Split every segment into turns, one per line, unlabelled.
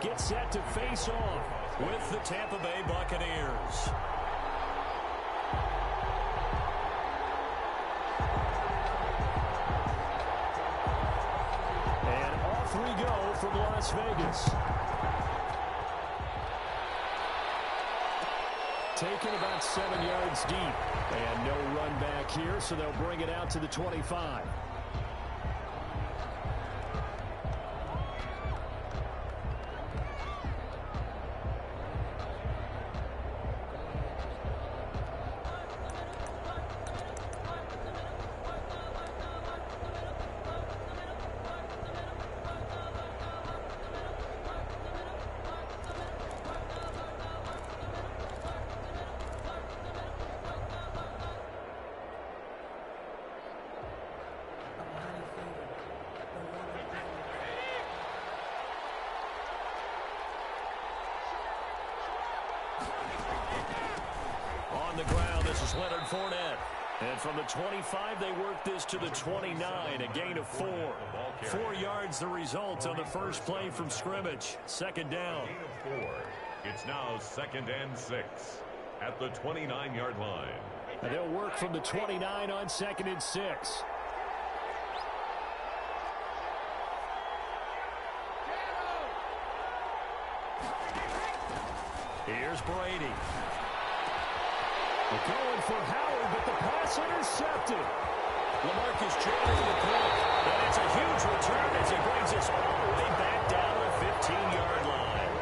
Get set to face off with the Tampa Bay Buccaneers. And off we go from Las Vegas. Taken about 7 yards deep. And no run back here, so they'll bring it out to the 25. On the ground, this is Leonard Fournette. And from the 25, they work this to the 29, a gain of 4. 4 yards the result on the first play from scrimmage. Second down.
Gain of 4. It's now 2nd and 6 at the 29-yard line.
And they'll work from the 29 on 2nd and 6. Here's Brady. They're going for Howard, but the pass intercepted. LaMarcus Joyner for the pick. And it's a huge return as he brings us all the way back down to the 15-yard line.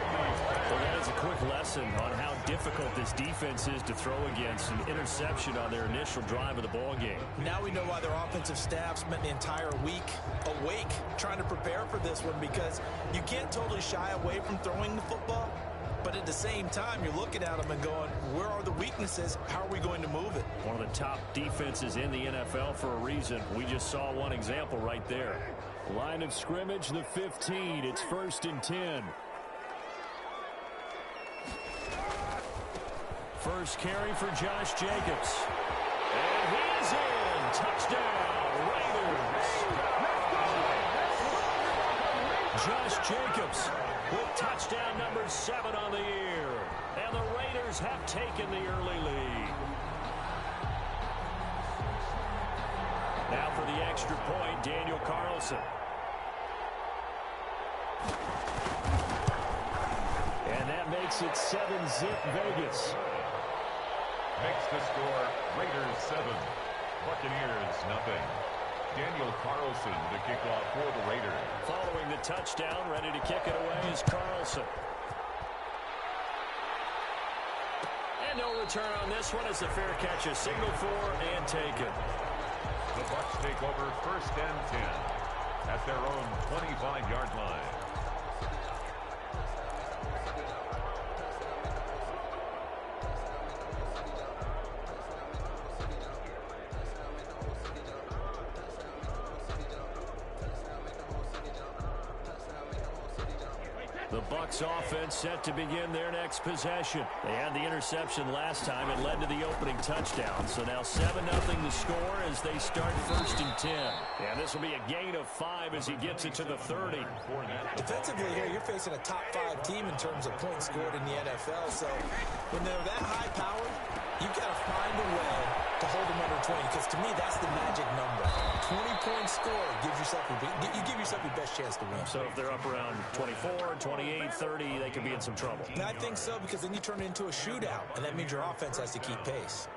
Well, that is a quick lesson on how difficult this defense is to throw against. An interception on their initial drive of the ball game.
Now we know why their offensive staff spent the entire week awake trying to prepare for this one, because you can't totally shy away from throwing the football. But at the same time, you're looking at them and going, where are the weaknesses? How are we going to move it?
One of the top defenses in the NFL for a reason. We just saw one example right there. Line of scrimmage, the 15. It's 1st and 10. First carry for Josh Jacobs. And he's in. Touchdown, Raiders. Josh Jacobs with touchdown number 7 on the year. And the Raiders have taken the early lead. Now for the extra point, Daniel Carlson. And that makes it 7-zip Vegas.
Makes the score Raiders 7, Buccaneers nothing. Daniel Carlson the kickoff for the Raiders.
Following the touchdown, ready to kick it away is Carlson. And no return on this one as the fair catch is signaled for and taken.
The Bucs take over 1st and 10 at their own 25-yard line.
The Bucs offense set to begin their next possession. They had the interception last time. It led to the opening touchdown. So now 7-0 the score as they start 1st and 10. And this will be a gain of 5 as he gets it to the 30.
Defensively here, you're facing a top 5 team in terms of points scored in the NFL. So when they're that high powered, you've got to find a way to hold them under 20, because to me, that's the magic number. 20-point score gives yourself you give yourself your best chance to win.
So if they're up around 24, 28, 30, they could be in some trouble.
And I think so, because then you turn it into a shootout, and that means your offense has to keep pace.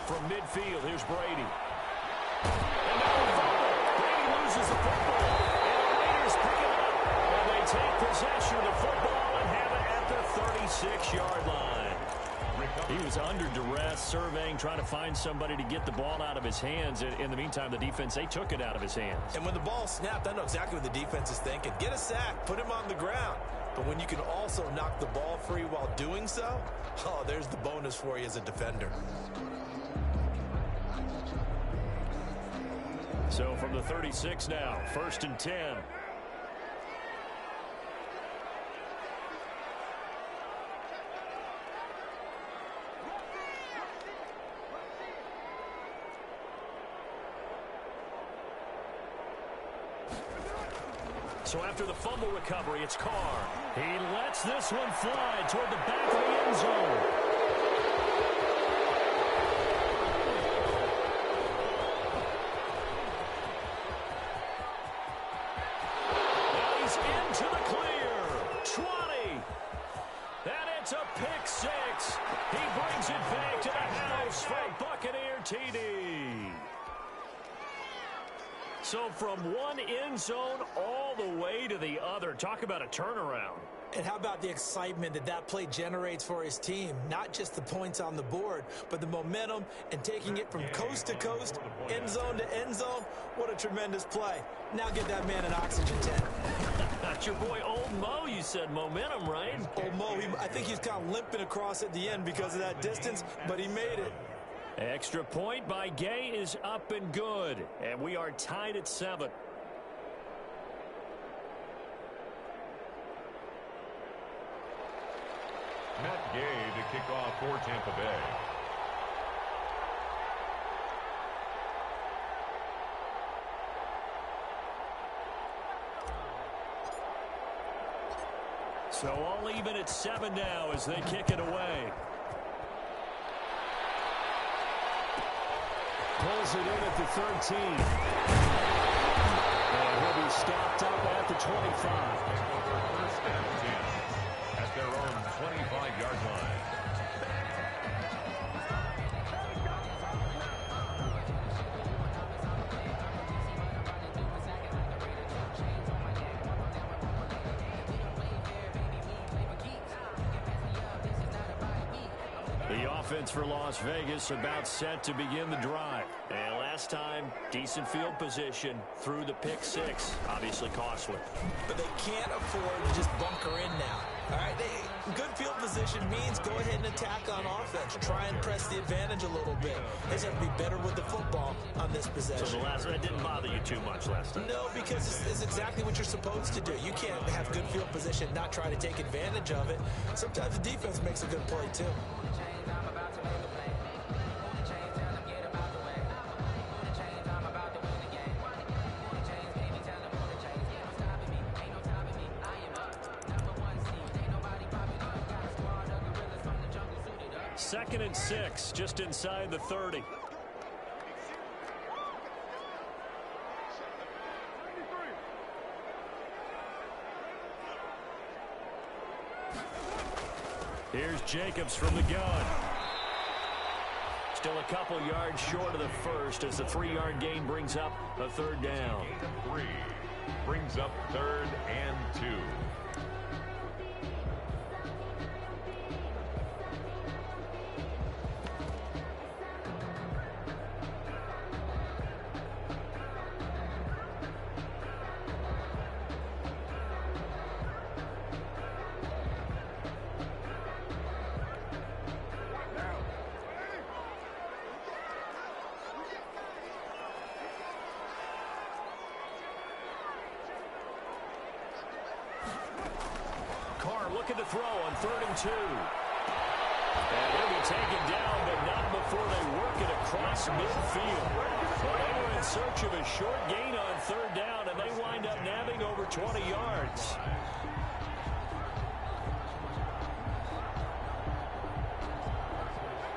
From midfield, here's Brady. And now the fumble. Brady loses the football. And the Raiders pick it up. And they take possession of the football and have it at the 36-yard line. He was under duress, surveying, trying to find somebody to get the ball out of his hands. In the meantime, the defense, they took it out of his hands.
And when the ball snapped, I know exactly what the defense is thinking. Get a sack, put him on the ground. But when you can also knock the ball free while doing so, oh, there's the bonus for you as a defender.
So from the 36 now, 1st and 10. So after the fumble recovery, it's Carr. He lets this one fly toward the back of the end zone. Now he's into the clear. 20. And it's a pick six. He brings it back to the house for a Buccaneer TD. So from one end zone all the way to the other. Talk about a turnaround.
And how about the excitement that that play generates for his team? Not just the points on the board, but the momentum and taking it from coast to coast, end zone to end zone. What a tremendous play. Now get that man an oxygen tent.
That's your boy Old Mo, you said. Momentum, right?
Old Mo, I think he's kind of limping across at the end because of that distance, but he made it.
Extra point by Gay is up and good. And we are tied at 7.
Matt Gay to kick off for Tampa Bay.
So all even at 7 now as they kick it away. Pulls it in at the 13. And he'll be stopped up at the 25.
First and 10 at their own 25-yard line.
The offense for Las Vegas about set to begin the drive. And last time, decent field position through the pick six. Obviously costly.
But they can't afford to just bunker in now. All right, good field position means go ahead and attack on offense. Try and press the advantage a little bit. They just have to be better with the football on this possession.
So that didn't bother you too much last time?
No, because it's exactly what you're supposed to do. You can't have good field position, not try to take advantage of it. Sometimes the defense makes a good play, too.
Second and 6, just inside the 30. Here's Jacobs from the gun. Still a couple yards short of the first as the 3-yard gain brings up a third down.
3 brings up 3rd and 2.
Looking to throw on 3rd and 2. And he'll be taken down, but not before they work it across midfield. Well, they were in search of a short gain on 3rd down, and they wind up nabbing over 20 yards.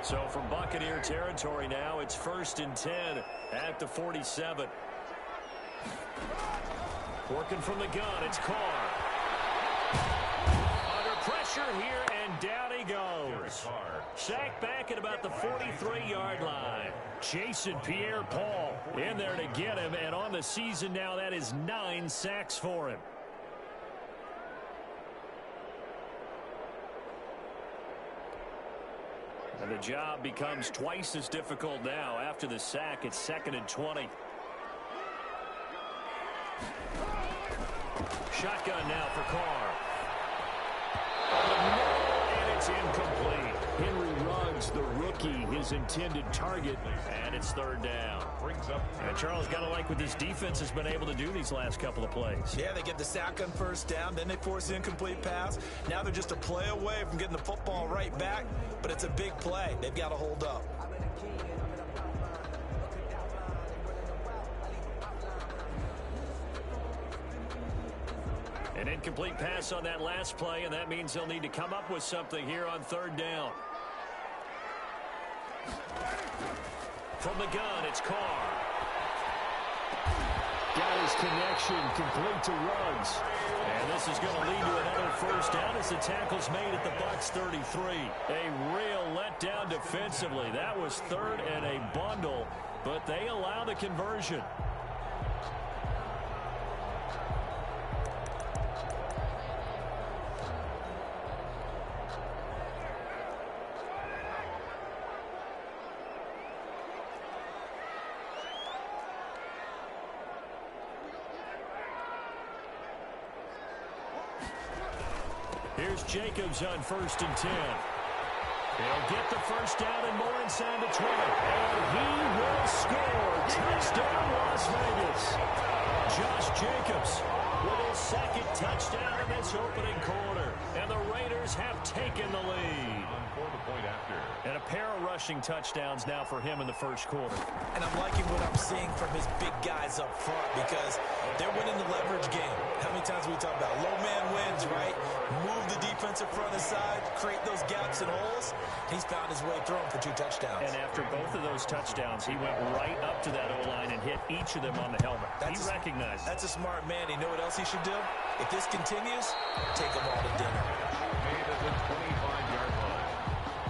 So from Buccaneer territory now, it's 1st and 10 at the 47. Working from the gun, it's Carr. Pressure here, and down he goes. Sacked back at about the 43-yard line. Jason Pierre-Paul in there to get him, and on the season now, that is 9 sacks for him. And the job becomes twice as difficult now. After the sack, it's 2nd and 20. Shotgun now for Carr. And it's incomplete. Henry Ruggs, the rookie, his intended target, and it's third down. And Charles, got to like what this defense has been able to do these last couple of plays.
Yeah, they get the sack on first down, then they force the incomplete pass. Now they're just a play away from getting the football right back, but it's a big play. They've got to hold up.
An incomplete pass on that last play, and that means they'll need to come up with something here on third down. From the gun, it's Carr. Got his connection, complete to Ruggs. And this is going to lead to another first down as the tackle's made at the Bucs 33. A real letdown defensively. That was third and a bundle, but they allow the conversion. Here's Jacobs on 1st and 10. He'll get the first down and more inside the 20. And he will score. Touchdown, Las Vegas. Josh Jacobs with his second touchdown in this opening quarter. And the Raiders have taken the lead. And a pair of rushing touchdowns now for him in the first quarter.
And I'm liking what I'm seeing from his big guys up front because they're winning the leverage game. How many times we talk about low man wins, right? Move the defensive front aside, create those gaps and holes. He's found his way through them for 2 touchdowns.
And after both of those touchdowns, he went right up to that O-line and hit each of them on the helmet. He recognized it.
That's a smart man. You know what else he should do? If this continues, take them all to dinner.
Made at the 25-yard line.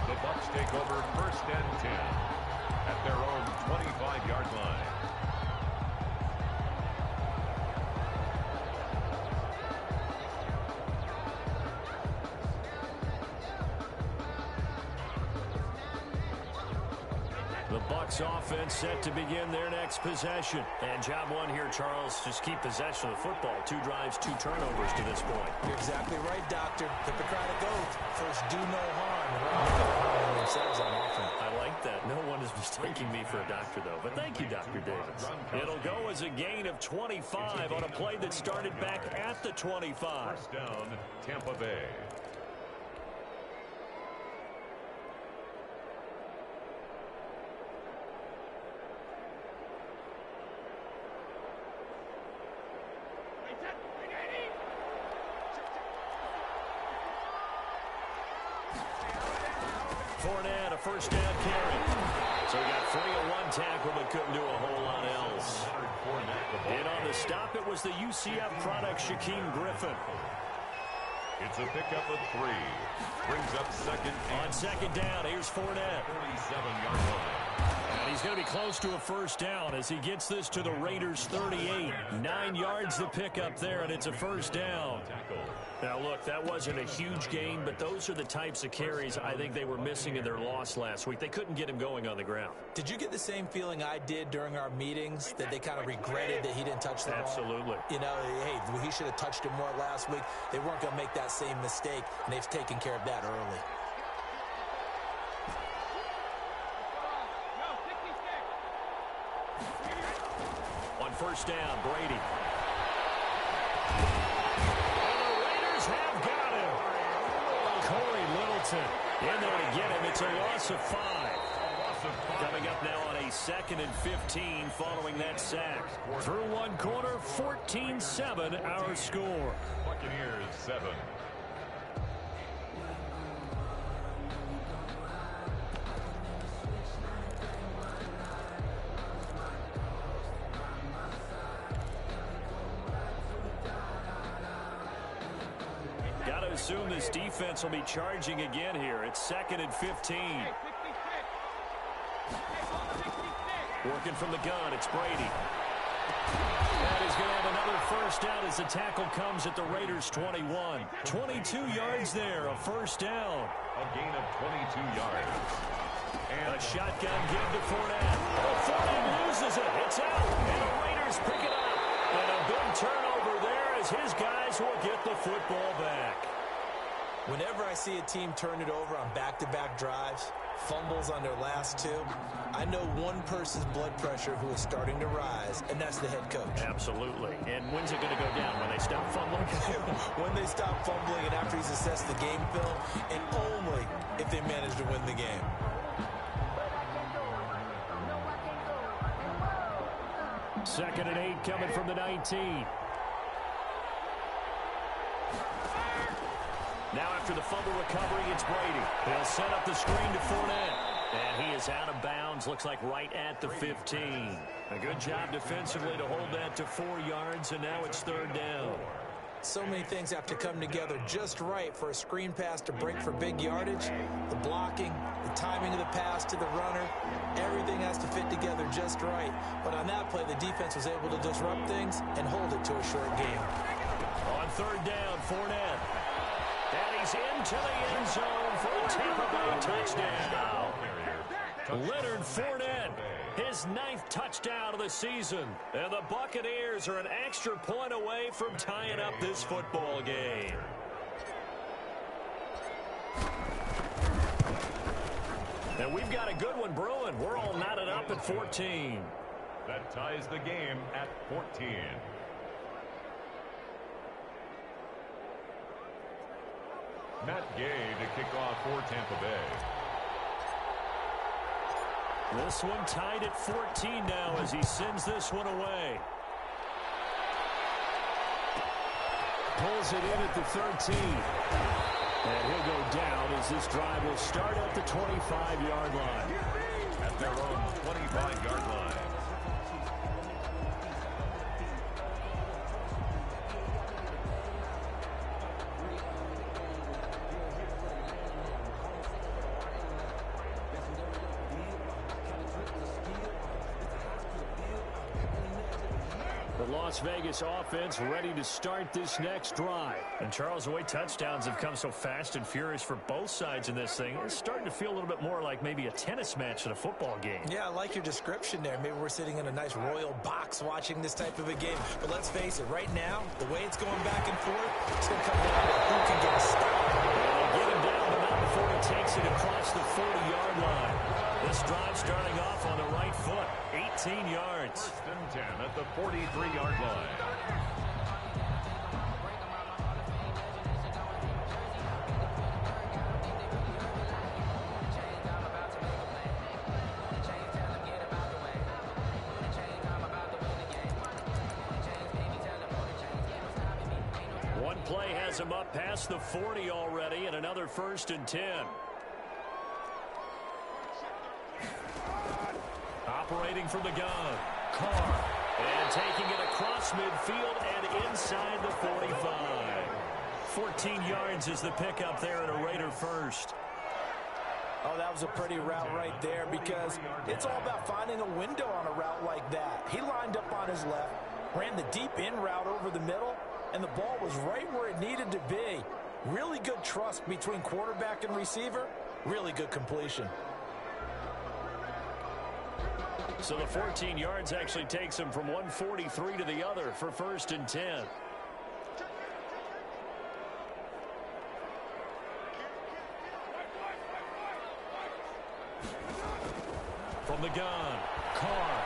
The Bucs take over 1st and 10 at their own 25-yard line.
The Bucs offense set to begin their next possession. And job one here, Charles, just keep possession of the football. 2 drives, 2 turnovers to this point.
You're exactly right, Doctor. Hippocratic oath. First, do no harm. And themselves on offense.
I like that. No one is mistaking me for a doctor, though. But thank you, Dr. Davis. It'll go as a gain of 25 on a play that started back at the 25.
First down, Tampa Bay.
Fournette, a first down carry. So he got free of 1 tackle, but couldn't do a whole lot else. And on the stop, it was the UCF product, Shaquem Griffin.
It's a pickup of 3. Brings up second.
On second down, here's Fournette.
47-yard line.
And he's going to be close to a first down as he gets this to the Raiders' 38. 9 yards the pickup there, and it's a first down. Now, look, that wasn't a huge gain, but those are the types of carries I think they were missing in their loss last week. They couldn't get him going on the ground.
Did you get the same feeling I did during our meetings, that they kind of regretted that he didn't touch the ball?
Absolutely.
You know, hey, he should have touched him more last week. They weren't going to make that same mistake, and they've taken care of that early.
On first down, Brady. Have got him. Corey Littleton in there to get him. It's a loss of 5. Coming up now on a 2nd and 15 following that sack. Through 1 quarter, 14-7 our score.
Buccaneers 7.
Assume this defense will be charging again here. It's 2nd and 15. Working from the gun, it's Brady. And he's going to have another first down as the tackle comes at the Raiders' 21. 22 yards there, a first down.
A gain of 22 yards.
And a shotgun give to Fournette. Oh, Fournette loses it. It's out. And the Raiders pick it up. And a big turnover there as his guys will get the football back.
Whenever I see a team turn it over on back-to-back drives, fumbles on their last two, I know one person's blood pressure who is starting to rise, and that's the head coach.
Absolutely. And when's it going to go down? When they stop fumbling?
When they stop fumbling and after he's assessed the game film, and only if they manage to win the game.
Second and 8 coming from the 19. Now after the fumble recovery, it's Brady. He'll set up the screen to Fournette. And he is out of bounds, looks like right at the 15. A good job defensively to hold that to 4 yards, and now it's third down.
So many things have to come together just right for a screen pass to break for big yardage. The blocking, the timing of the pass to the runner, everything has to fit together just right. But on that play, the defense was able to disrupt things and hold it to a short game.
On third down, Fournette. And he's into the end zone for a Tampa Bay touchdown. Leonard Fournette, his 9th touchdown of the season. And the Buccaneers are an extra point away from tying up this football game. And we've got a good one brewing. We're all knotted up at 14.
That ties the game at 14. Matt Gay to kick off for Tampa Bay.
This one tied at 14 now as he sends this one away. Pulls it in at the 13. And he'll go down as this drive will start at the 25-yard line.
At their own 25-yard line.
Las Vegas offense ready to start this next drive. And Charles, the way touchdowns have come so fast and furious for both sides in this thing, it's starting to feel a little bit more like maybe a tennis match than a football game.
Yeah, I like your description there. Maybe we're sitting in a nice royal box watching this type of a game. But let's face it, right now, the way it's going back and forth, it's going to come down to who can get a stop.
They get him down, but not before he takes it across the 40-yard line. This drive starting off on the right foot, 18 yards.
First and 10 at the 43-yard line.
One play has him up past the 40 already, and another first and 10. Operating from the gun, Carr, and taking it across midfield and inside the 45. 14 yards is the pickup there at a Raider first.
Oh, that was a pretty route right there because it's all about finding a window on a route like that. He lined up on his left, ran the deep in route over the middle, and the ball was right where it needed to be. Really good trust between quarterback and receiver. Really good completion.
So the 14 yards actually takes him from 143 to the other for first and 10. From the gun, Carr.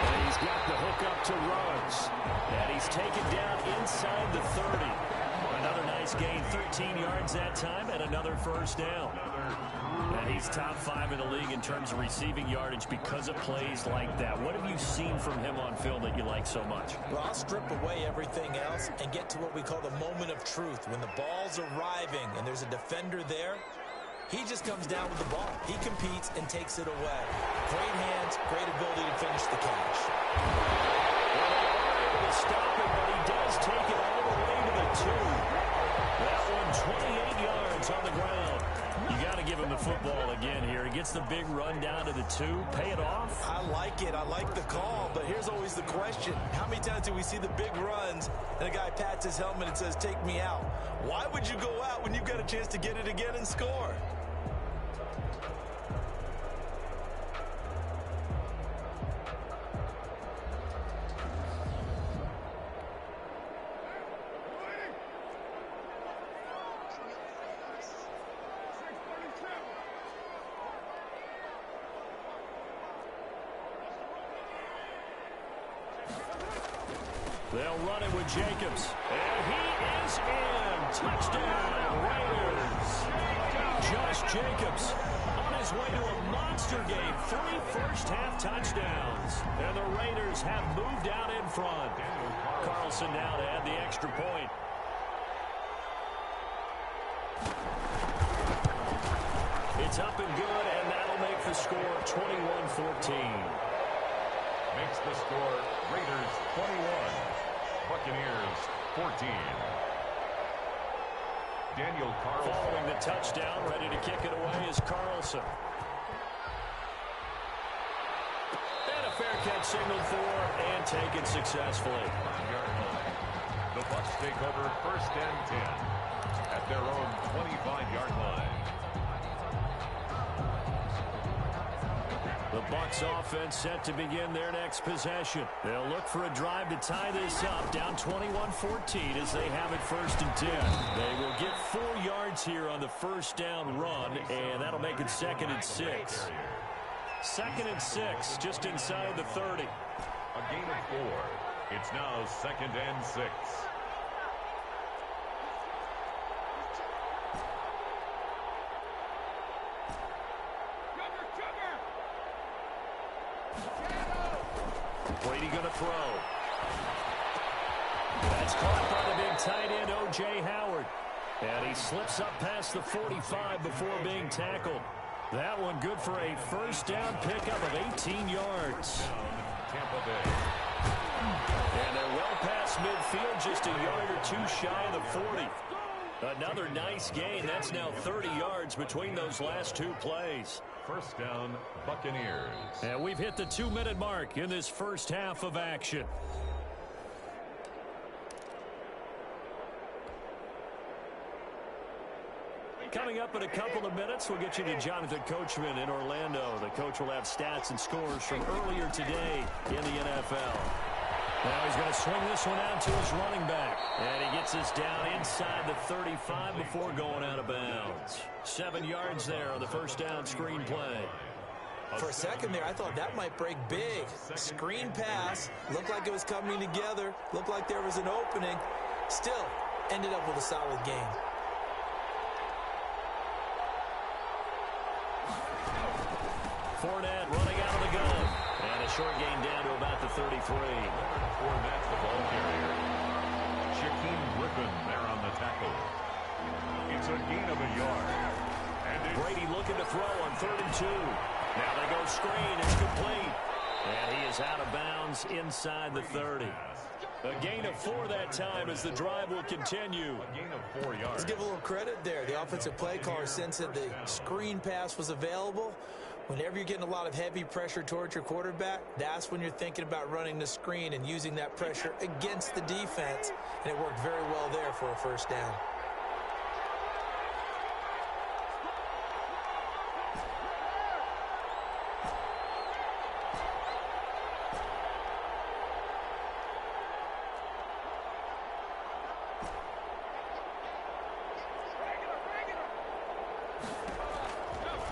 And he's got the hook up to Ruggs. And he's taken down inside the 30. Another nice gain, 13 yards that time, and another first down. And he's top 5 in the league in terms of receiving yardage because of plays like that. What have you seen from him on film that you like so much?
Well, I'll strip away everything else and get to what we call the moment of truth. When the ball's arriving and there's a defender there, he just comes down with the ball. He competes and takes it away. Great hands, great ability to finish the catch.
Well, they are able to stop him, but he does take it all the way to the 2. That one 28 yards on the ground. You got to give him the football again here. He gets the big run down to the 2. Pay it off.
I like it. I like the call. But here's always the question. How many times do we see the big runs and a guy pats his helmet and says, take me out? Why would you go out when you've got a chance to get it again and score?
They'll run it with Jacobs. And he is in. Touchdown, Raiders. Josh Jacobs on his way to a monster game. 3 first-half touchdowns. And the Raiders have moved out in front. Carlson now to add the extra point. It's up and good, and that'll make the score 21-14.
Makes the score Raiders 21, Buccaneers 14. Daniel Carlson.
Following the touchdown, ready to kick it away is Carlson. And a fair catch signaled for and taken successfully.
The Bucs take over 1st and 10 at their own 25-yard line.
The Bucs offense set to begin their next possession. They'll look for a drive to tie this up, down 21-14 as they have it 1st and 10. They will get 4 yards here on the first down run, and that'll make it 2nd and 6. 2nd and 6, just inside the 30.
A gain of 4. It's now 2nd and 6.
Brady going to throw. That's caught by the big tight end, O.J. Howard. And he slips up past the 45 before being tackled. That one good for a first down pickup of 18 yards.
Tampa Bay.
And they're well past midfield, just a yard or 2 shy of the 40. Another nice gain. That's now 30 yards between those last 2 plays.
First down, Buccaneers.
And we've hit the 2-minute mark in this first half of action. Coming up in a couple of minutes, we'll get you to Jonathan Coachman in Orlando. The coach will have stats and scores from earlier today in the NFL. Now he's going to swing this one out to his running back. And he gets this down inside the 35 before going out of bounds. 7 yards there on the first down screen play.
For a second there, I thought that might break big. Screen pass. Looked like it was coming together. Looked like there was an opening. Still, ended up with a solid gain.
Fournette running out of the gun. And a short gain down to about the 33.
Fournette, the ball carrier. Shaquem Griffin there on the tackle. It's a gain of a yard. And
Brady looking to throw on 3rd and 2. Now they go screen. It's complete. And he is out of bounds inside the 30. A gain of 4 that time as the drive will continue.
A gain of 4 yards.
Let's give a little credit there. The offensive play caller sensed that the screen pass was available. Whenever you're getting a lot of heavy pressure towards your quarterback, that's when you're thinking about running the screen and using that pressure against the defense. And it worked very well there for a first down.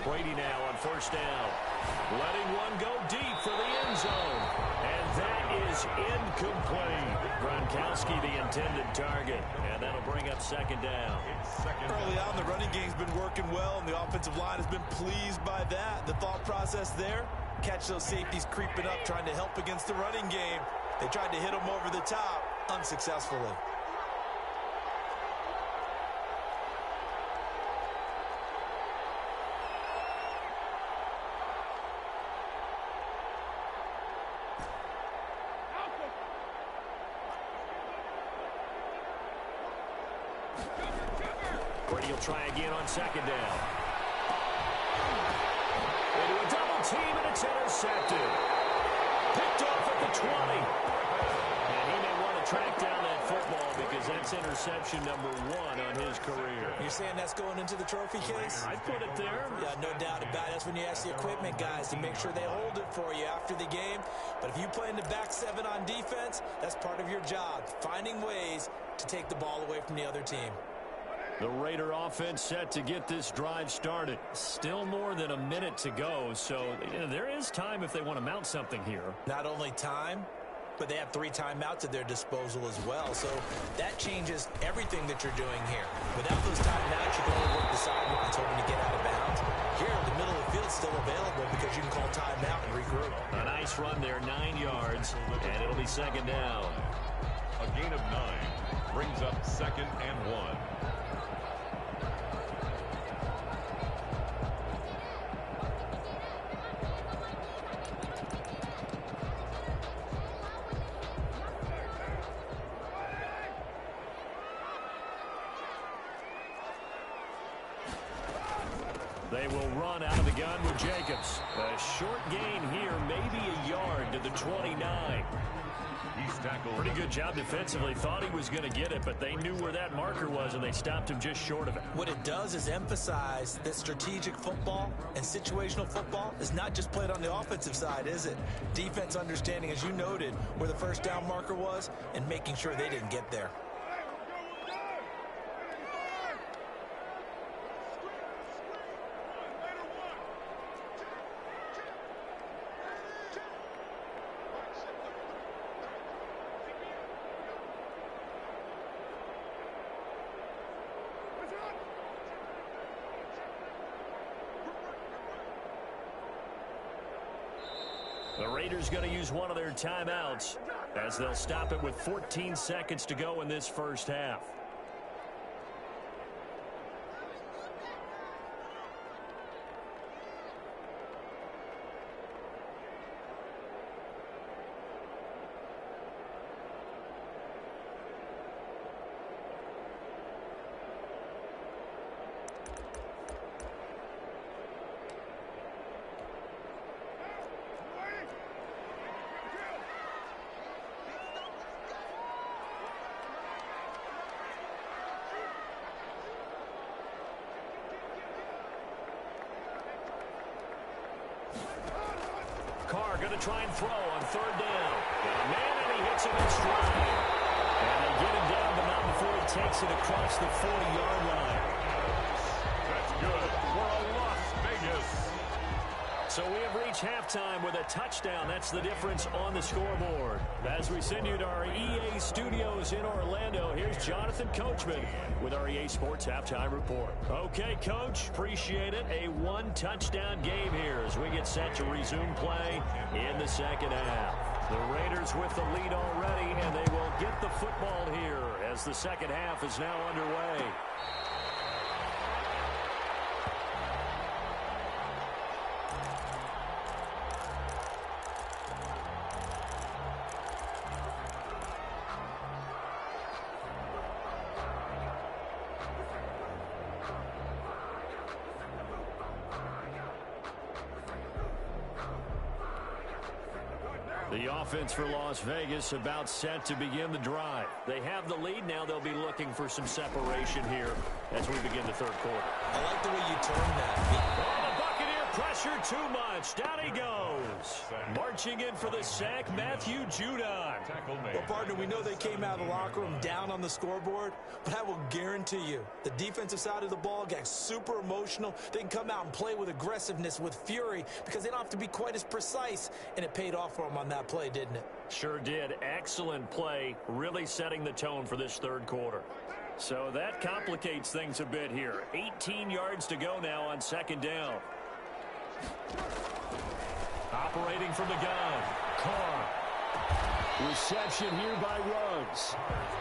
Brady now on first down. Letting one go deep for the end zone. And that is incomplete. Gronkowski the intended target. And that'll bring up 2nd down.
Early on, the running game's been working well, and the offensive line has been pleased by that. The thought process there, catch those safeties creeping up, trying to help against the running game. They tried to hit them over the top, unsuccessfully.
Brady will try again on 2nd down. Into a double team, and it's intercepted. Picked off at the 20. And he may want to track down that football because that's interception number 1 on his career.
You're saying that's going into the trophy case?
I'd put it there.
Yeah, no doubt about it. That's when you ask the equipment guys to make sure they hold it for you after the game. But if you play in the back 7 on defense, that's part of your job, finding ways to take the ball away from the other team.
The Raider offense set to get this drive started. Still more than a minute to go, so there is time if they want to mount something here.
Not only time, but they have 3 timeouts at their disposal as well. So that changes everything that you're doing here. Without those timeouts, you can only work the sidelines hoping to get out of bounds. Here, the middle of the field is still available because you can call timeout and regroup.
A nice run there, 9 yards, and it'll be second down.
A gain of 9 brings up 2nd and 1.
They will run out of the gun with Jacobs. A short gain here, maybe a yard to the 29.
He's tackled.
Pretty good job defensively. Thought he was going to get it, but they knew where that marker was, and they stopped him just short of it.
What it does is emphasize that strategic football and situational football is not just played on the offensive side, is it? Defense understanding, as you noted, where the first down marker was and making sure they didn't get there.
The Raiders going to use one of their timeouts as they'll stop it with 14 seconds to go in this first half. Carr going to try and throw on 3rd down. Got a man, and he hits him in stride. And they get him down, but not before he takes it across the 40-yard line.
That's good for a Las Vegas.
So we have reached halftime with a touchdown. That's the difference on the scoreboard. As we send you to our EA studios in Orlando, here's Jonathan Coachman with our EA Sports Halftime Report. Okay, Coach, appreciate it. A 1-touchdown game here as we get set to resume play in the second half. The Raiders with the lead already, and they will get the football here as the second half is now underway. The offense for Las Vegas about set to begin the drive. They have the lead. Now they'll be looking for some separation here as we begin the third quarter.
I like the way you turned that.
Oh, the Buccaneer pressure too much. Down he goes. Marching in for the sack, Matthew Judon.
Well, partner, we know they came out of the locker room down on the scoreboard, but I will guarantee you the defensive side of the ball got super emotional. They can come out and play with aggressiveness, with fury, because they don't have to be quite as precise, and it paid off for them on that play, didn't it?
Sure did. Excellent play, really setting the tone for this third quarter. So that complicates things a bit here. 18 yards to go now on 2nd down. Operating from the gun, Carr. Reception here by Ruggs.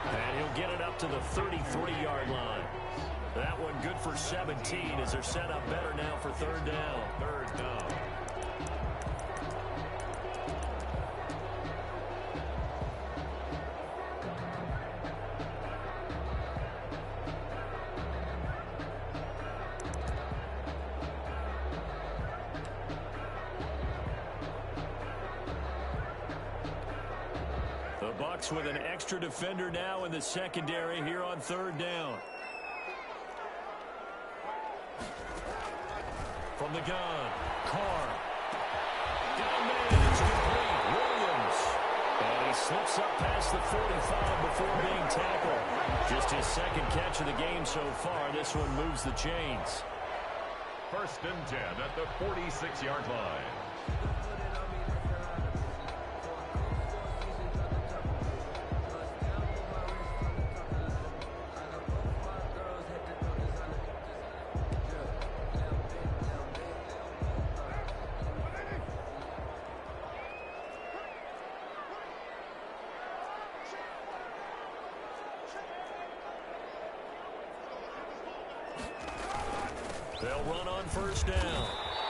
And he'll get it up to the 33-yard line. That one good for 17 as they're set up better now for 3rd down. 3rd down. Bucks with an extra defender now in the secondary here on 3rd down. From the gun, Carr. Down man, it's complete. Williams. And he slips up past the 45 before being tackled. Just his 2nd catch of the game so far. This one moves the chains.
1st and 10 at the 46-yard line.
They'll run on first down.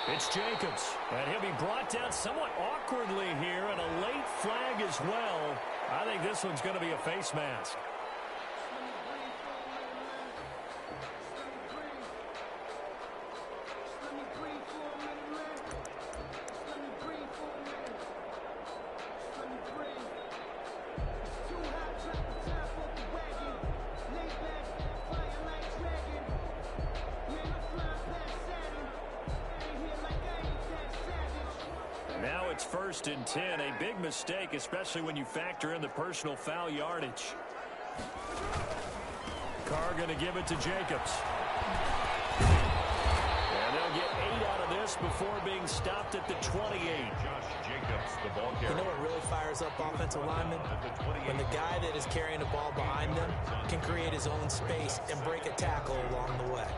It's Jacobs, and he'll be brought down somewhat awkwardly here, and a late flag as well. I think this one's going to be a face mask. Now it's 1st and 10, a big mistake, especially when you factor in the personal foul yardage. Carr going to give it to Jacobs. And they'll get 8 out of this before being stopped at the 28.
Josh Jacobs, the ball carrier.
You know what really fires up offensive linemen? When the guy that is carrying the ball behind them can create his own space and break a tackle along the way.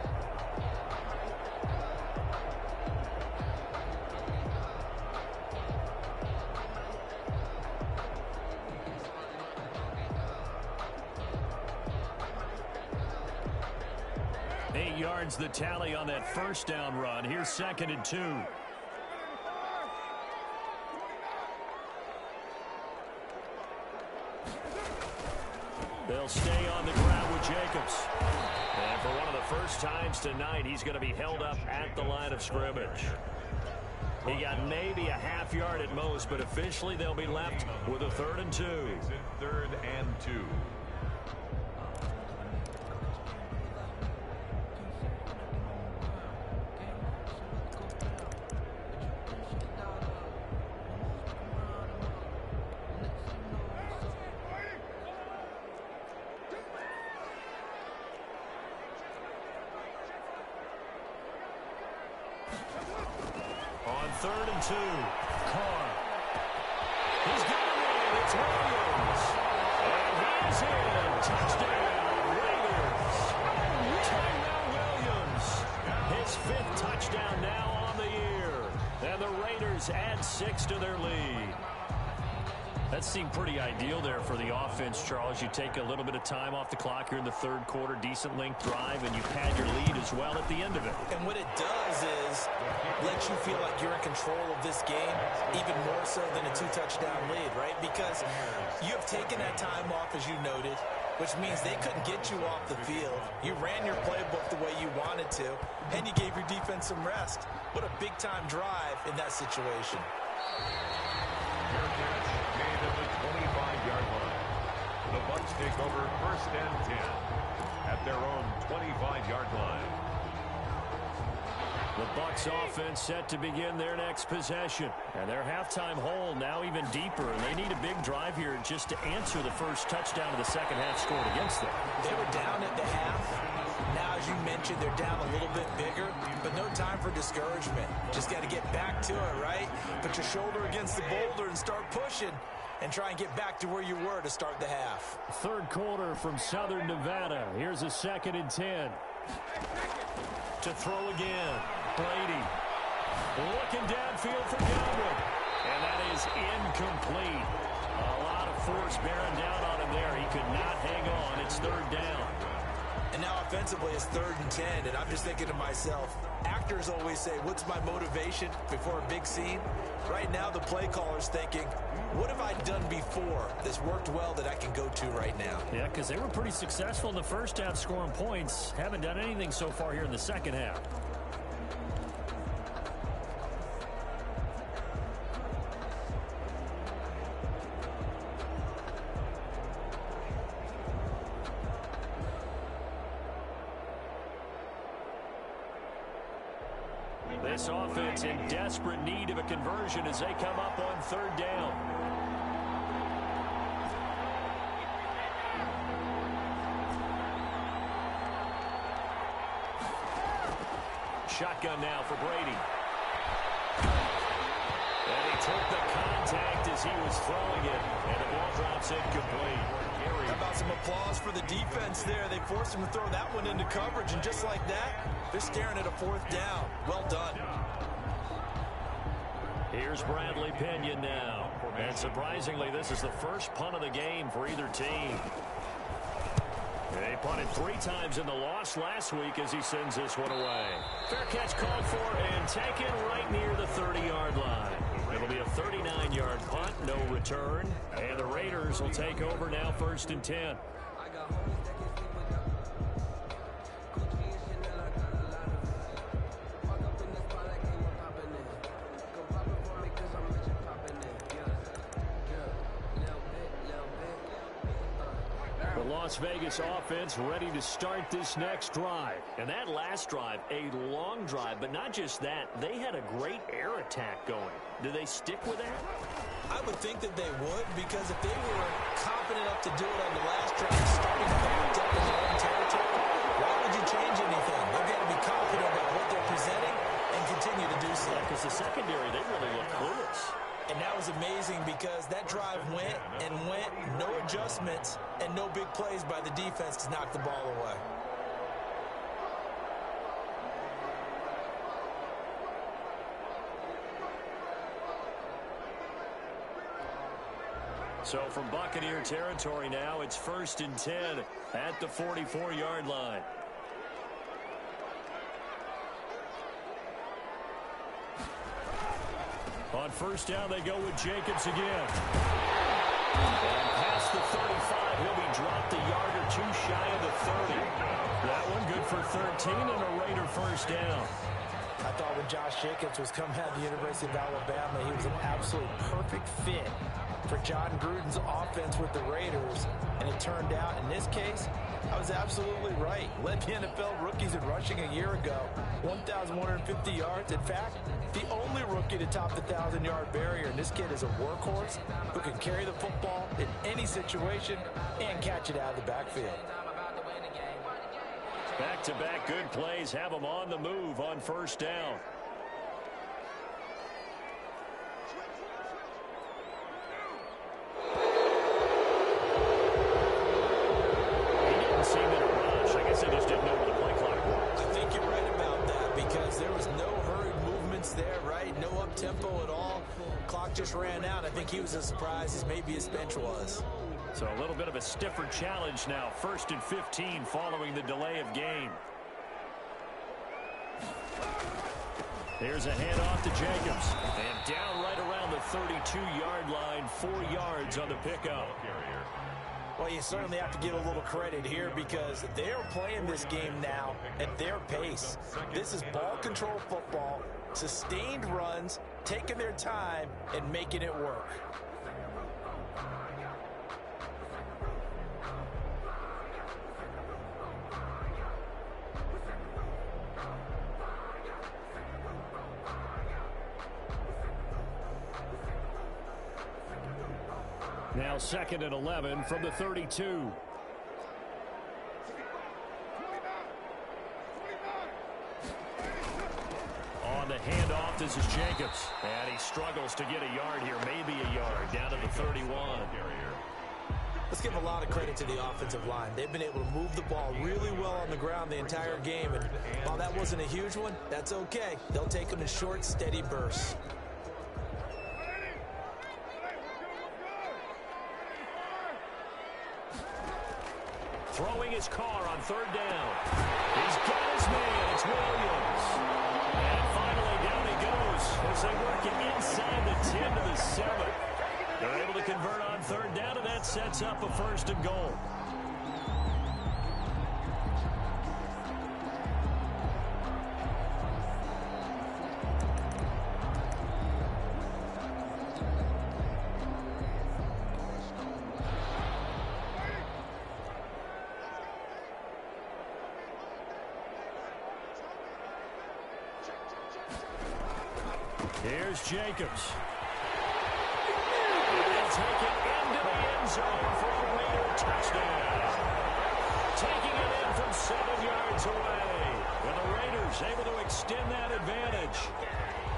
Yards the tally on that first down run. Here's 2nd and 2. They'll stay on the ground with Jacobs. And for one of the first times tonight, he's going to be held up at the line of scrimmage. He got maybe a half yard at most, but officially they'll be left with a 3rd and 2.
3rd and 2.
On 3rd and 2, Carr. He's got it in. It's Williams. And he is in. Touchdown, Raiders. Tyrell Williams. His 5th touchdown now on the year. And the Raiders add 6 to their lead. That seemed pretty ideal there for the offense, Charles. You take a little bit of time off the clock here in the 3rd quarter, decent length drive, and you pad your lead as well at the end of it.
And what it does is let you feel like you're in control of this game, even more so than a 2-touchdown lead, right? Because you have taken that time off, as you noted, which means they couldn't get you off the field. You ran your playbook the way you wanted to, and you gave your defense some rest. What a big-time drive in that situation.
Fair catch made at the 25-yard line. The Bucs take over 1st and 10 at their own 25-yard line.
The Bucs offense set to begin their next possession. And their halftime hole now even deeper. And they need a big drive here just to answer the first touchdown of the second half scored against them.
They were down at the half. Now, as you mentioned, they're down a little bit bigger, but no time for discouragement. Just got to get back to it, right? Put your shoulder against the boulder and start pushing and try and get back to where you were to start the half.
3rd quarter from Southern Nevada. Here's a 2nd and 10. To throw again. Brady looking downfield for Godwin. And that is incomplete. A lot of force bearing down on him there. He could not hang on. It's 3rd down.
And now offensively it's 3rd and 10. And I'm just thinking to myself, actors always say, what's my motivation before a big scene? Right now the play caller's thinking, what have I done before that's worked well that I can go to right now?
Yeah, because they were pretty successful in the first half scoring points. Haven't done anything so far here in the second half. This offense in desperate need of a conversion as they come up on 3rd down. Shotgun now for Brady. And he took the contact as he was throwing it, and the ball drops incomplete.
How about some applause for the defense there? They forced him to throw that one into coverage, and just like that, they're staring at a 4th down. Well done. Here's
Bradley Pinion now. And surprisingly, this is the first punt of the game for either team. They punted 3 times in the loss last week as he sends this one away. Fair catch called for and taken right near the 30-yard line. It'll be a 39-yard punt, no return. And the Raiders will take over now, 1st and 10. The Las Vegas offense ready to start this next drive. And that last drive, a long drive, but not just that. They had a great air attack going. Do they stick with that?
I would think that they would, because if they were confident enough to do it on the last drive, starting back up in their own territory, why would you change anything? They've got to be confident about what they're presenting and continue to do so.
Because the secondary, they really look clueless.
And that was amazing because that drive went and went, no adjustments, and no big plays by the defense to knock the ball away.
So from Buccaneer territory now, it's 1st and 10 at the 44-yard line. On 1st down, they go with Jacobs again. And past the 35, he'll be dropped a yard or 2 shy of the 30. That one good for 13 and a Raider 1st down.
I thought when Josh Jacobs was coming out of the University of Alabama, he was an absolute perfect fit for John Gruden's offense with the Raiders. And it turned out, in this case, I was absolutely right. Led the NFL rookies in rushing a year ago, 1,150 yards. In fact, the only rookie to top the 1,000-yard barrier. And this kid is a workhorse who can carry the football in any situation and catch it out of the backfield.
Back-to-back good plays have them on the move on 1st down. He didn't seem in a rush. I guess they just didn't know where the play clock was.
I think you're right about that because there was no hurried movements there, right? No up-tempo at all. Clock just ran out. I think he was as surprised as maybe his bench was.
So a little bit of a stiffer challenge now. 1st and 15 following the delay of game. Here's a handoff to Jacobs. And down right around the 32-yard line, 4 yards on the pickup.
Well, you certainly have to give a little credit here because they're playing this game now at their pace. This is ball control football, sustained runs, taking their time, and making it work.
Now 2nd and 11 from the 32. On the handoff, this is Jacobs. And he struggles to get a yard here, maybe a yard, down to the 31.
Let's give a lot of credit to the offensive line. They've been able to move the ball really well on the ground the entire game. And while that wasn't a huge one, that's okay. They'll take them in short, steady bursts.
Throwing his car on 3rd down. He's got his man. It's Williams. And finally, down he goes as they work it inside the 10 to the 7. They're able to convert on 3rd down, and that sets up a 1st and goal. Here's Jacobs. And they'll take it into the end zone for a Raider touchdown. Taking it in from 7 yards away. And the Raiders able to extend that advantage.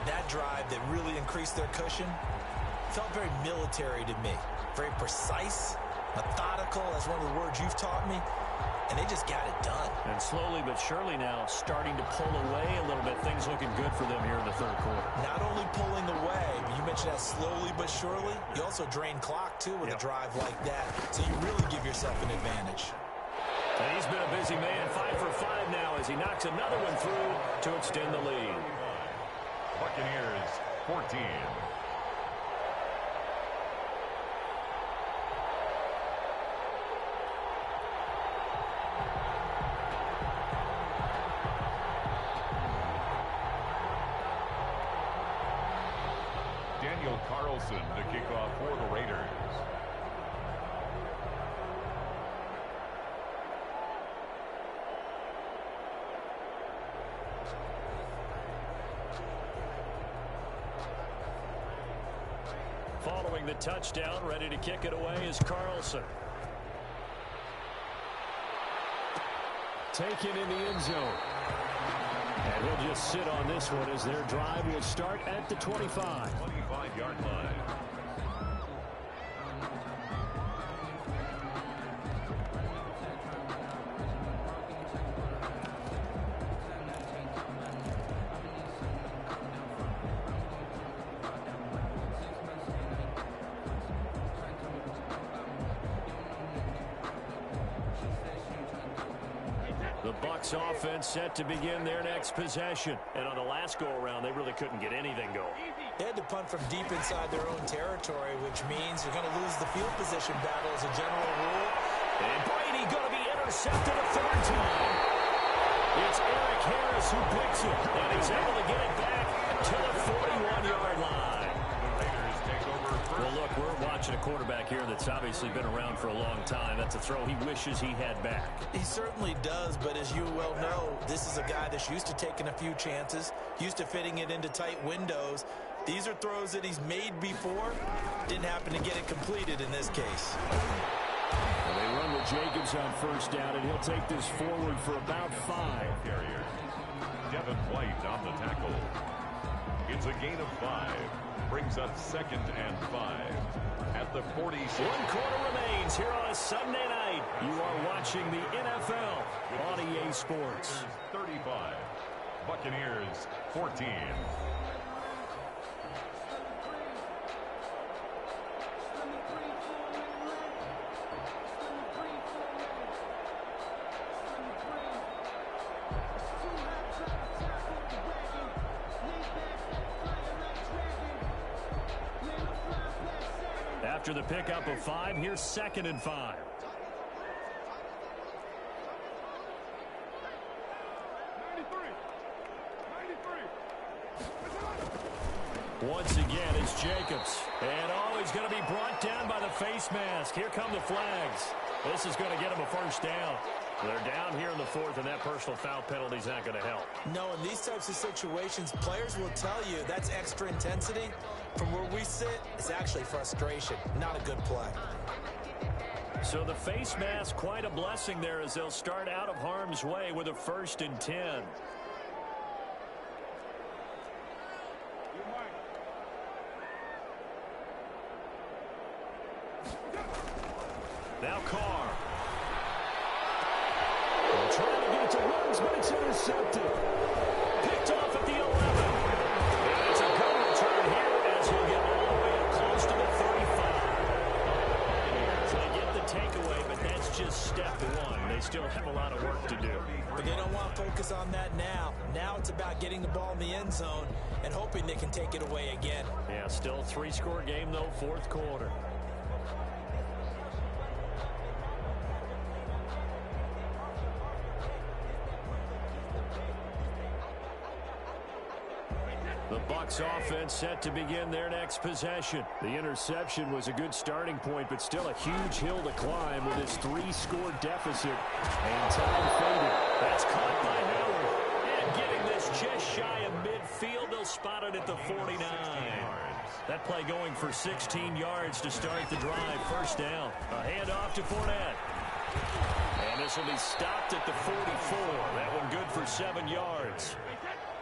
That drive that really increased their cushion felt very military to me. Very precise, methodical. That's one of the words you've taught me. And they just got it done.
And slowly but surely now starting to pull away a little bit. Things looking good for them here in the 3rd quarter.
Not only pulling away, but you mentioned that slowly but surely. You also drain clock, too, with a drive like that. So you really give yourself an advantage.
And he's been a busy man, 5 for 5 now as he knocks another one through to extend the lead.
Buccaneers 14. Daniel Carlson to kick off for the Raiders.
Following the touchdown, ready to kick it away is Carlson. Taken in the end zone. And he'll just sit on this one as their drive will start at the 25.
25-yard line.
The Bucs offense set to begin their next possession. And on the last go-around, they really couldn't get anything going.
They had to punt from deep inside their own territory, which means you're going to lose the field position battle as a general rule.
And Brady going to be intercepted a third time. It's Eric Harris who picks it. And he's able to get it back to the 41-yard line.
Raiders take over first.
Well, look, we're watching a quarterback here that's obviously been around for a long time. That's a throw he wishes he had back.
He certainly does, but as you well know, this is a guy that's used to taking a few chances, used to fitting it into tight windows. These are throws that he's made before. Didn't happen to get it completed in this case.
Well, they run with Jacobs on first down, and he'll take this forward for about 5.
Carrier. Devin White on the tackle. It's a gain of 5. Brings up 2nd and 5. At the 46.
1 quarter remains here on a Sunday night. You are watching the NFL on EA Sports.
35. Buccaneers 14.
After the pickup of 5, here's 2nd and 5. Once again, it's Jacobs. And he's going to be brought down by the face mask. Here come the flags. This is going to get him a first down. They're down here in the 4th, and that personal foul penalty is not going to help.
No, in these types of situations, players will tell you that's extra intensity. From where we sit, it's actually frustration, not a good play.
So the face mask, quite a blessing there as they'll start out of harm's way with a 1st and 10. Now Carr. They're trying to get it to Ruggs, but it's intercepted. Picked off at the 11. And it's a good return here as he'll get all the way up close to the 35. So they get the takeaway, but that's just step 1. They still have a lot of work to do.
But they don't want to focus on that now. Now it's about getting the ball in the end zone and hoping they can take it away again.
Yeah, still a 3-score game, though, 4th quarter. The Bucs offense set to begin their next possession. The interception was a good starting point, but still a huge hill to climb with his 3-score deficit. And time faded. That's caught by Howard. And getting this just shy of midfield, they'll spot it at the 49. That play going for 16 yards to start the drive. First down. A handoff to Fournette. And this will be stopped at the 44. That one good for 7 yards.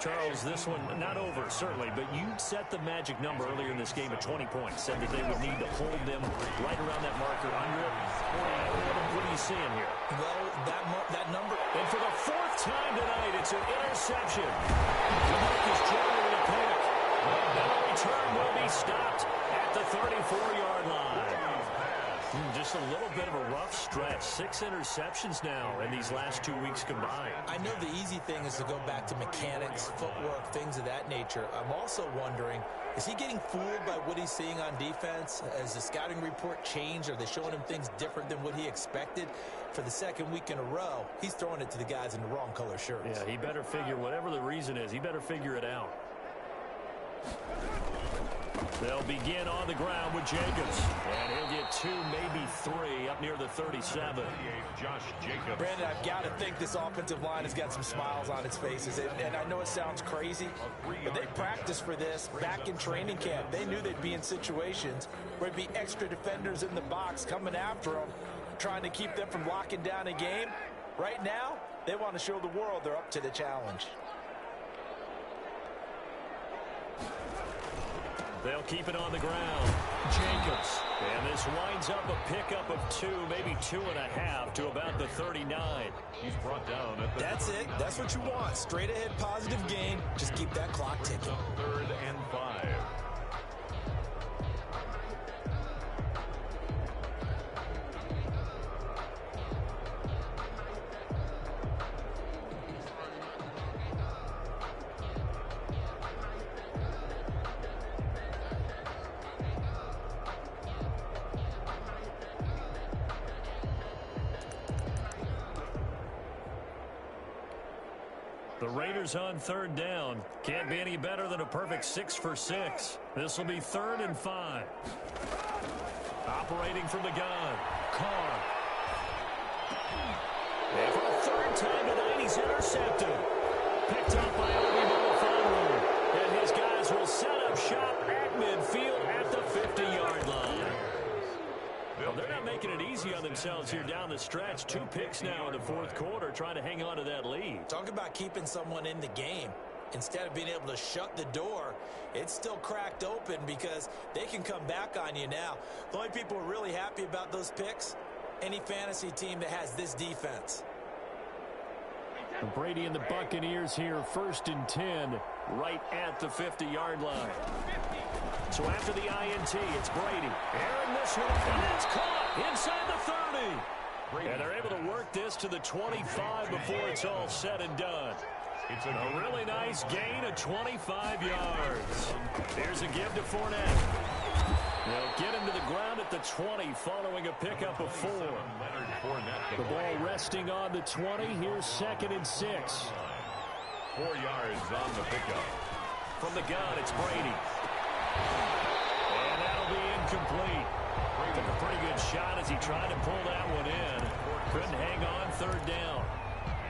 Charles, this one not over, certainly, but you set the magic number earlier in this game at 20 points. Said that they would need to hold them right around that marker under it. What are you seeing here?
Well, that number.
And for the 4th time tonight, it's an interception. Marcus Jones with a pick. And the return will be stopped at the 34-yard line. Just a little bit of a rough stretch. 6 interceptions now in these last 2 weeks combined.
I know the easy thing is to go back to mechanics, footwork, things of that nature. I'm also wondering, is he getting fooled by what he's seeing on defense? Has the scouting report changed? Are they showing him things different than what he expected? For the second week in a row, he's throwing it to the guys in the wrong color shirts.
Yeah, he better figure, whatever the reason is, he better figure it out. They'll begin on the ground with Jacobs. And he'll get 2, maybe 3 up near the 37.
Josh Jacobs.
Brandon, I've got to think this offensive line has got some smiles on its faces. And I know it sounds crazy, but they practiced for this back in training camp. They knew they'd be in situations where there'd be extra defenders in the box coming after them, trying to keep them from locking down a game. Right now, they want to show the world they're up to the challenge.
They'll keep it on the ground. Jacobs. And this winds up a pickup of 2, maybe 2.5 to about the 39.
He's brought down at the
That's it. That's what you want. Straight ahead positive gain. Just keep that clock ticking.
3rd and 5.
The Raiders on 3rd down. Can't be any better than a perfect 6 for 6. This will be 3rd and 5. Operating from the gun. Carr. And for the 3rd time tonight, he's intercepted. Picked up by Obi Melifonwu. And his guys will set up shop at midfield at the 50-yard line. Well, they're not making it easy on themselves here down the stretch. 2 picks now in the 4th quarter, trying to hang on to that lead.
Talk about keeping someone in the game. Instead of being able to shut the door, it's still cracked open because they can come back on you now. The only people who are really happy about those picks, any fantasy team that has this defense.
Brady and the Buccaneers here, 1st and 10, right at the 50-yard line. So after the INT, it's Brady. Airing this one, and it's caught inside the 30. And they're able to work this to the 25 before it's all said and done.
It's
A really nice gain of 25 yards. Here's a give to Fournette. They'll get him to the ground at the 20 following a pickup of 4. The ball resting on the 20. Here's 2nd and 6.
4 yards on the pickup.
From the gun, it's Brady. And that'll be incomplete. Took a pretty good shot as he tried to pull that one in. Couldn't hang on 3rd down.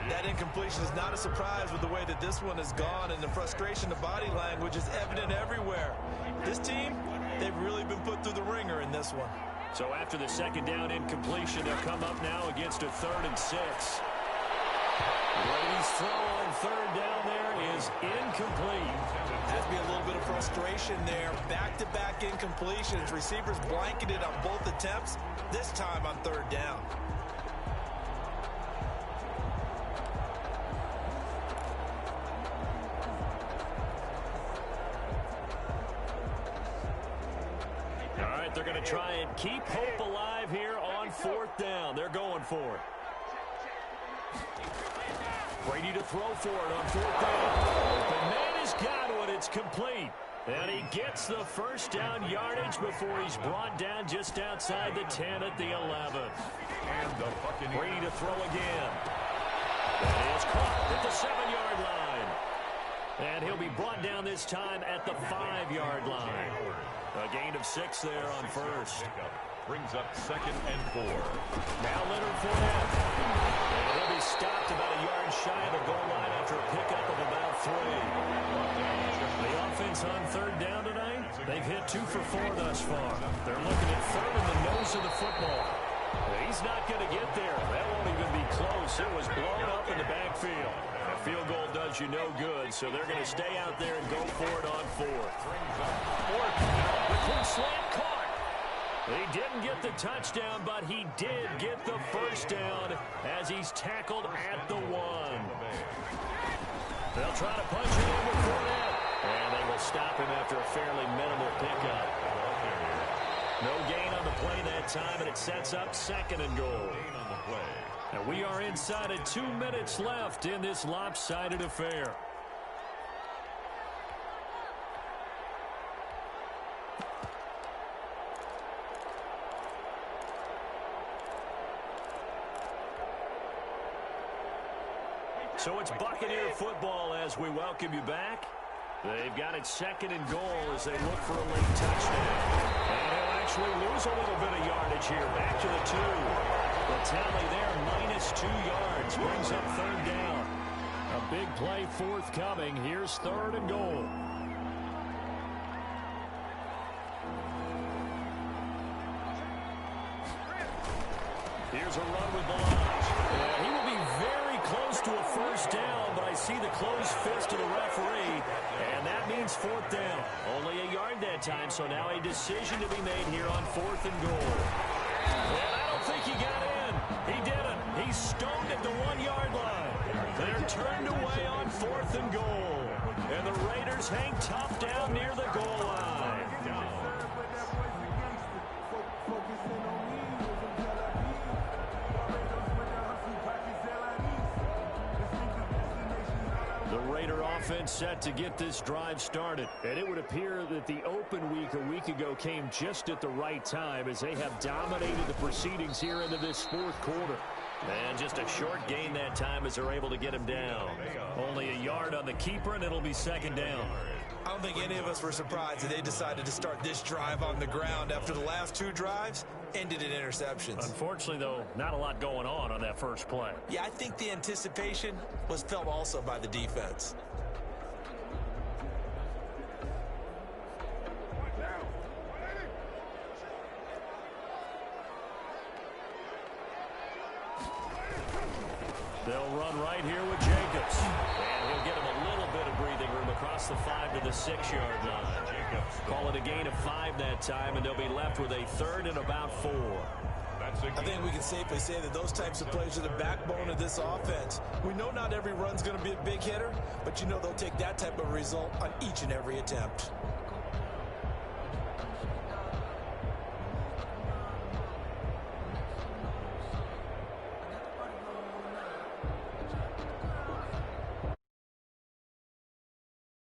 That incompletion is not a surprise with the way that this one has gone, and the frustration of body language is evident everywhere. This team, they've really been put through the ringer in this one.
So after the 2nd down incompletion, they'll come up now against a 3rd and 6. Brady's throw on 3rd down there is incomplete.
Has to be a little bit of frustration there. Back-to-back incompletions. Receivers blanketed on both attempts, this time on 3rd down.
All right, they're going to try and keep hope alive here on 4th down. They're going for it. Brady to throw for it on 4th down. The man has got one. It's complete. And he gets the 1st down yardage before he's brought down just outside the 10 at the 11.
And the Buccaneers.
Brady to throw again. That is caught at the 7-yard line. And he'll be brought down this time at the 5-yard line. A gain of 6 there on 1st.
Brings up 2nd and 4.
Now Leonard Fournette. And he'll be stopped about a yard shy of the goal line after a pickup of about 3. The offense on 3rd down tonight, they've hit 2 for 4 thus far. They're looking at 3rd in the nose of the football. He's not going to get there. That won't even be close. It was blown up in the backfield. A field goal does you no good, so they're going to stay out there and go for it on 4th. The quick slant caught. He didn't get the touchdown, but he did get the 1st down as he's tackled at the 1. They'll try to punch it in with Fournette. And they will stop him after a fairly minimal pickup. No gain on the play that time, and it sets up 2nd and goal.
Gain on the play.
And we are inside of 2 minutes left in this lopsided affair. So it's Buccaneer football as we welcome you back. They've got it 2nd and goal as they look for a late touchdown. And they'll actually lose a little bit of yardage here. Back to the 2. The tally there, -2 yards, brings up 3rd down. A big play forthcoming. Here's 3rd and goal. Here's a run with Balazs. He will be very close to a 1st down, but I see the closed fist of the referee, and that means 4th down. Only a yard that time, so now a decision to be made here on 4th and goal. And I don't think he got in. He didn't. He's stoned at the 1-yard line. They're turned away on 4th and goal. And the Raiders hang tough down near the goal line. The Raider offense set to get this drive started. And it would appear that the open week a week ago came just at the right time as they have dominated the proceedings here into this 4th quarter. And just a short gain that time as they're able to get him down. Only a yard on the keeper, and it'll be 2nd down.
I don't think any of us were surprised that they decided to start this drive on the ground after the last 2 drives ended in interceptions.
Unfortunately, though, not a lot going on that first play.
Yeah, I think the anticipation was felt also by the defense.
They'll run right here with Jacobs. And he'll get him a little bit of breathing room across the 5 to the 6-yard line. Jacobs call it a gain of 5 that time, and they'll be left with a 3rd and about 4.
I think we can safely say that those types of plays are the backbone of this offense. We know not every run's going to be a big hitter, but you know they'll take that type of result on each and every attempt.